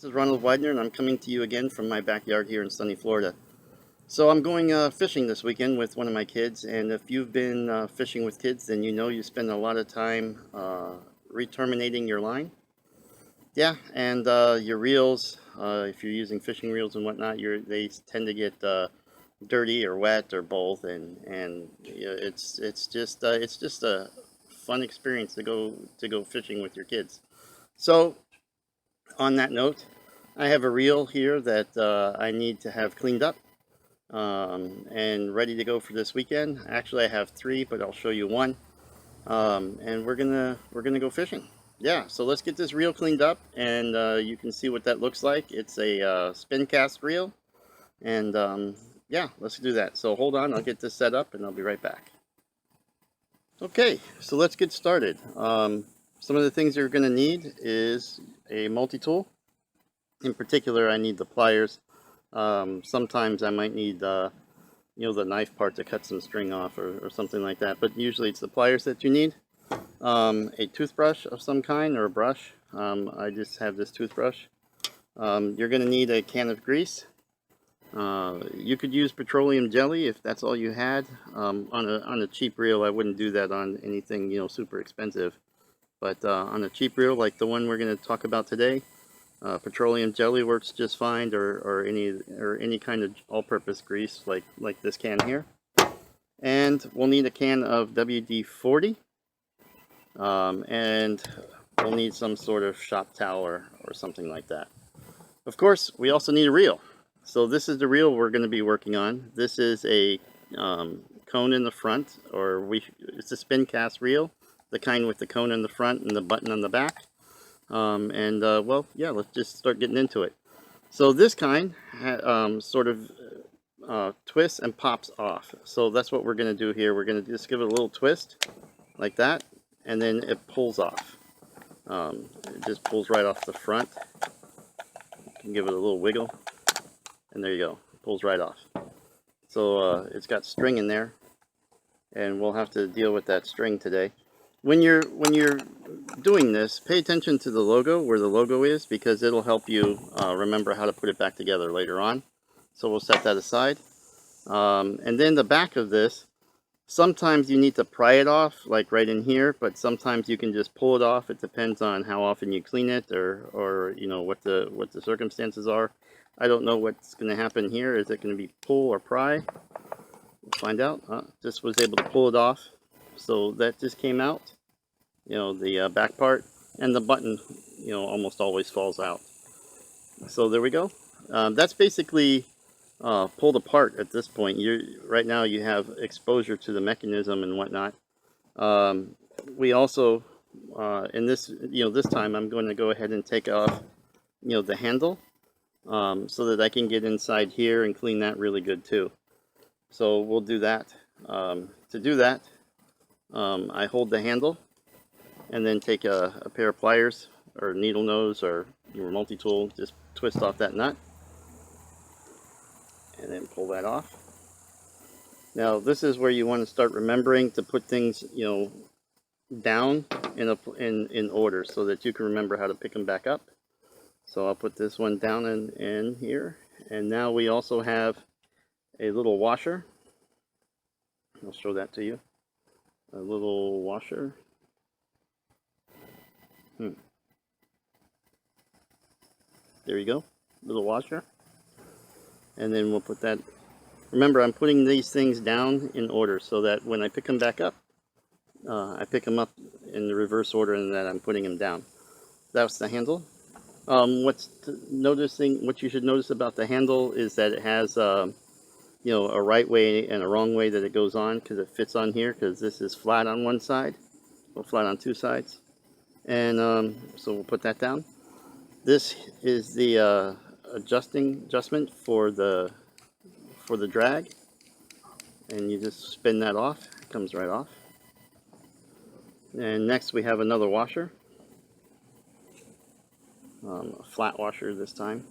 This is Ronald Widener, and I'm coming to you again from my backyard here in sunny Florida. So I'm going fishing this weekend with one of my kids, and if you've been fishing with kids, then you know you spend a lot of time re-terminating your line. Yeah, and your reels, if you're using fishing reels and whatnot, they tend to get dirty or wet or both, and you know, it's just a fun experience to go fishing with your kids. So on that note, I have a reel here that I need to have cleaned up and ready to go for this weekend. Actually, I have three, but I'll show you one. And we're gonna go fishing. Yeah, so let's get this reel cleaned up, and you can see what that looks like. It's a spincast reel, and yeah, let's do that. So hold on, I'll get this set up, and I'll be right back. Okay, so let's get started. Some of the things you're going to need is a multi-tool. In particular, I need the pliers. Sometimes I might need you know, the knife part to cut some string off or something like that, but usually it's the pliers that you need. A toothbrush of some kind or a brush. I just have this toothbrush. You're going to need a can of grease. You could use petroleum jelly if that's all you had. On a cheap reel, I wouldn't do that on anything, you know, super expensive. But on a cheap reel like the one we're going to talk about today, petroleum jelly works just fine, or any kind of all-purpose grease like this can here. And we'll need a can of WD-40, and we'll need some sort of shop towel or something like that. Of course, we also need a reel. So this is the reel we're going to be working on. This is a cone in the front, it's a spin cast reel, the kind with the cone in the front and the button on the back. Well, yeah, let's just start getting into it. So this kind sort of twists and pops off. So that's what we're going to do here. We're going to just give it a little twist like that, and then it pulls off. It just pulls right off the front. You can give it a little wiggle, and there you go. It pulls right off. So it's got string in there, and we'll have to deal with that string today. When you're doing this, pay attention to the logo, where the logo is, because it'll help you remember how to put it back together later on. So we'll set that aside. And then the back of this, sometimes you need to pry it off, like right in here, but sometimes you can just pull it off. It depends on how often you clean it, or you know, what the circumstances are. I don't know what's going to happen here. Is it going to be pull or pry? We'll find out. Just was able to pull it off. So that just came out, you know, the back part, and the button, you know, almost always falls out. So there we go. That's basically pulled apart at this point. Right now you have exposure to the mechanism and whatnot. We also, in this, you know, this time I'm going to go ahead and take off, you know, the handle, so that I can get inside here and clean that really good too. So we'll do that. To do that, I hold the handle and then take a pair of pliers or needle nose or your multi-tool, just twist off that nut and then pull that off. Now this is where you want to start remembering to put things, you know, down in order, so that you can remember how to pick them back up. So I'll put this one down in here, and now we also have a little washer. I'll show that to you. A little washer. There you go, little washer. And then we'll put that, remember I'm putting these things down in order, so that when I pick them back up, I pick them up in the reverse order and that I'm putting them down. That's the handle. What you should notice about the handle is that it has you know, a right way and a wrong way that it goes on, because it fits on here, because this is flat on one side, or flat on two sides. And so we'll put that down. This is the adjustment for the drag, and you just spin that off. It comes right off. And next we have another washer, a flat washer this time.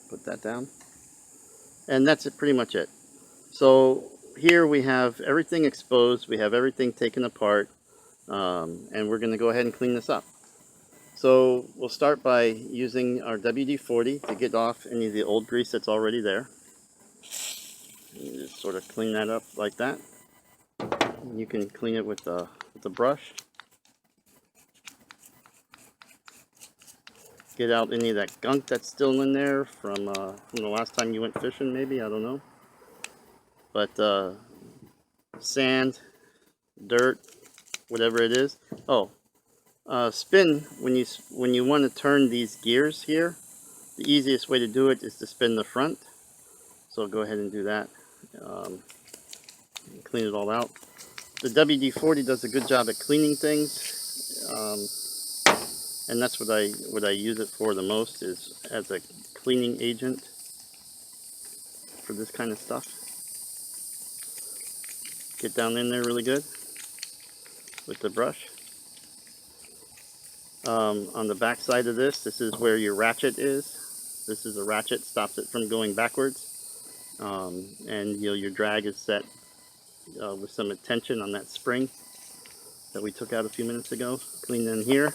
Put that down, and that's pretty much it. So here we have everything exposed, we have everything taken apart, and we're going to go ahead and clean this up. So we'll start by using our WD-40 to get off any of the old grease that's already there. You just sort of clean that up like that. You can clean it with the brush. Get out any of that gunk that's still in there from the last time you went fishing, maybe, I don't know. But sand, dirt, whatever it is. Oh, spin when you want to turn these gears here. The easiest way to do it is to spin the front. So I'll go ahead and do that. Clean it all out. The WD-40 does a good job at cleaning things, and that's what I use it for the most, is as a cleaning agent for this kind of stuff. Get down in there really good with the brush. On the back side of this is where your ratchet is. This is a ratchet, stops it from going backwards, and your drag is set with some tension on that spring that we took out a few minutes ago. Clean in here.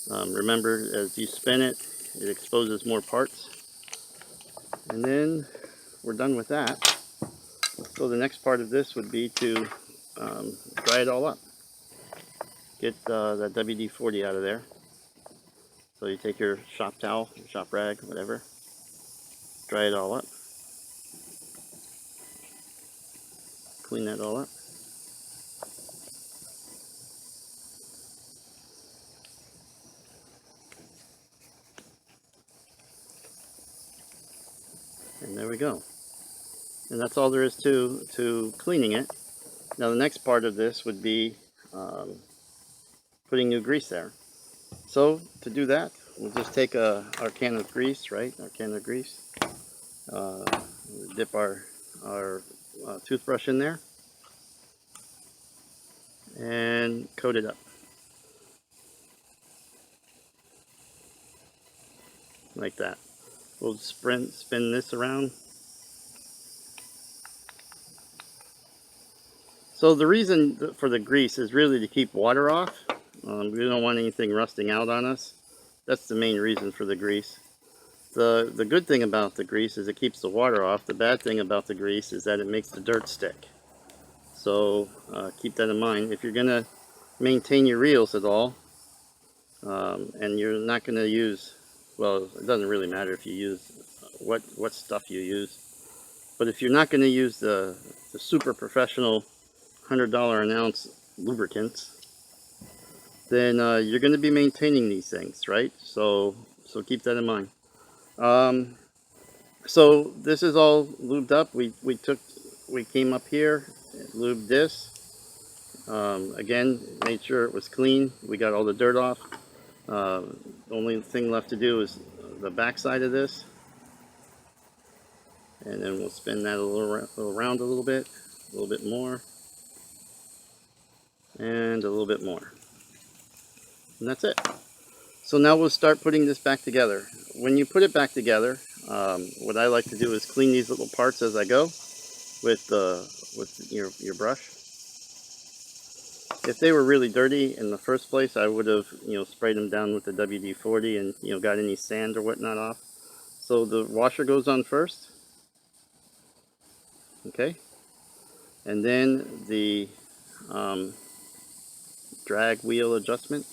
Remember, as you spin it, it exposes more parts. And then we're done with that. So the next part of this would be to dry it all up. Get that WD-40 out of there. So you take your shop towel, your shop rag, whatever, dry it all up. Clean that all up. And there we go. And that's all there is to cleaning it. Now the next part of this would be putting new grease there. So to do that, we'll just take our can of grease, right? Our can of grease. Dip our toothbrush in there and coat it up. Like that. We'll spin this around. So the reason for the grease is really to keep water off. We don't want anything rusting out on us. That's the main reason for the grease. The good thing about the grease is it keeps the water off. The bad thing about the grease is that it makes the dirt stick. So keep that in mind. If you're going to maintain your reels at all, and you're not going to use, well, it doesn't really matter if you use what stuff you use, but if you're not going to use the super professional $100 an ounce lubricants, then you're going to be maintaining these things, right? So keep that in mind. So this is all lubed up. We came up here, lubed this. Again, made sure it was clean. We got all the dirt off. The only thing left to do is the back side of this, and then we'll spin that a little around a little bit more, and a little bit more, and that's it. So now we'll start putting this back together. When you put it back together, what I like to do is clean these little parts as I go with your brush. If they were really dirty in the first place, I would have sprayed them down with the WD-40 and got any sand or whatnot off. So the washer goes on first, okay, and then the drag wheel adjustment.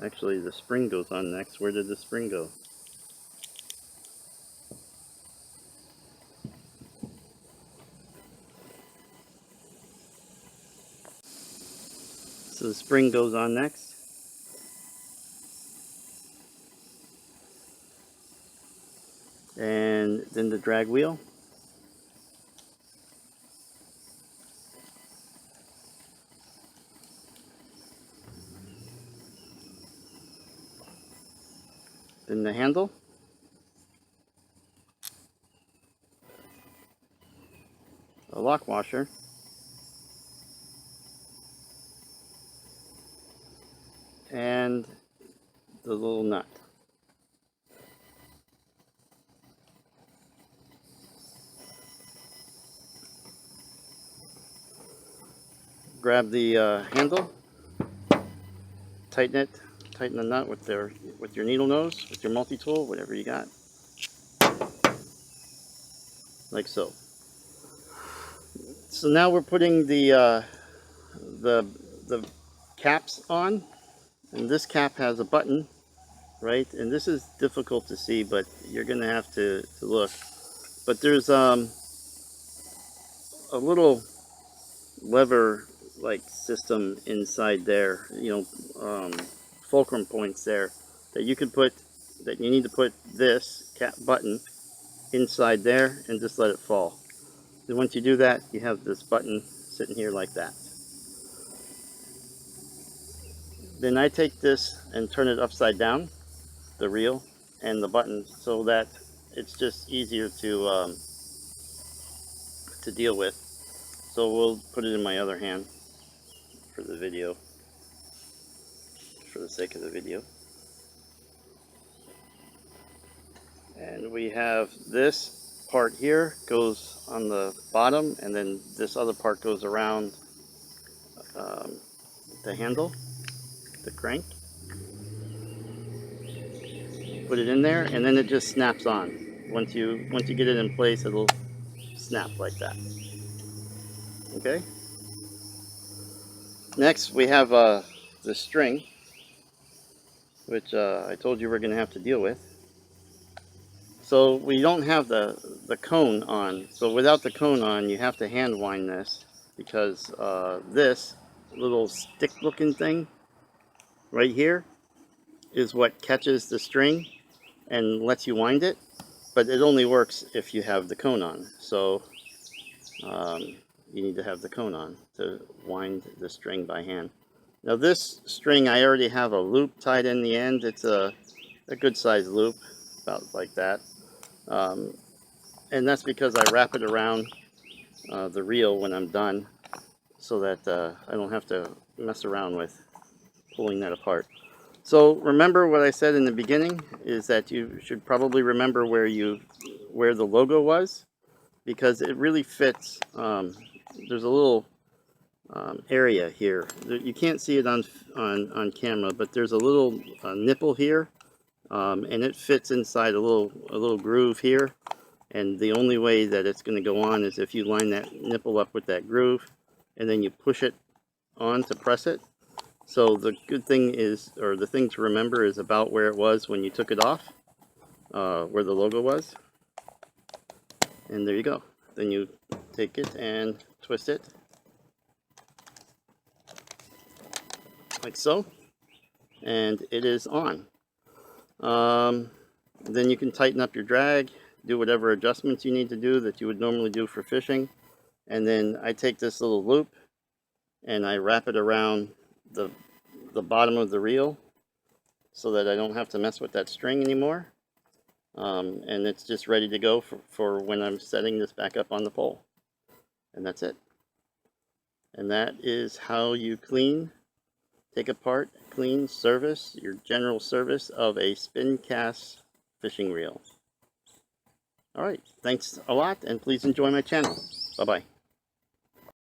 Actually, the spring goes on next. Where did the spring go? So the spring goes on next. And then the drag wheel. Then the handle. A lock washer. And the little nut. grab the handle, tighten the nut with your needle nose, with your multi-tool, whatever you got, like so. So now we're putting the caps on, and this cap has a button, right? And this is difficult to see, but you're gonna have to look. But there's a little lever like system inside there, fulcrum points there that you need to put this cap button inside there and just let it fall. And once you do that, you have this button sitting here like that. Then I take this and turn it upside down, the reel and the button, so that it's just easier to deal with. So we'll put it in my other hand for the video, for the sake of the video. And we have this part here goes on the bottom, and then this other part goes around the handle, the crank. Put it in there, and then it just snaps on. Once you get it in place, it'll snap like that. Okay. Next, we have the string, which I told you we're going to have to deal with. So we don't have the cone on. So without the cone on, you have to hand wind this, because this little stick looking thing right here is what catches the string and lets you wind it, but it only works if you have the cone on. So you need to have the cone on to wind the string by hand. Now this string, I already have a loop tied in the end. It's a good size loop, about like that. And that's because I wrap it around the reel when I'm done, so that I don't have to mess around with pulling that apart. So remember what I said in the beginning, is that you should probably remember where the logo was, because it really fits. There's a little area here. You can't see it on camera, but there's a little nipple here, and it fits inside a little groove here. And the only way that it's going to go on is if you line that nipple up with that groove, and then you push it on to press it. So the good thing is, or the thing to remember, is about where it was when you took it off, where the logo was. And there you go. Then you take it and twist it like so, and it is on. Then you can tighten up your drag, do whatever adjustments you need to do that you would normally do for fishing. And then I take this little loop and I wrap it around the bottom of the reel, so that I don't have to mess with that string anymore. And it's just ready to go for when I'm setting this back up on the pole. And that's it. And that is how you take apart, clean, service, your general service of a spincast fishing reel. Alright, thanks a lot, and please enjoy my channel. Bye-bye.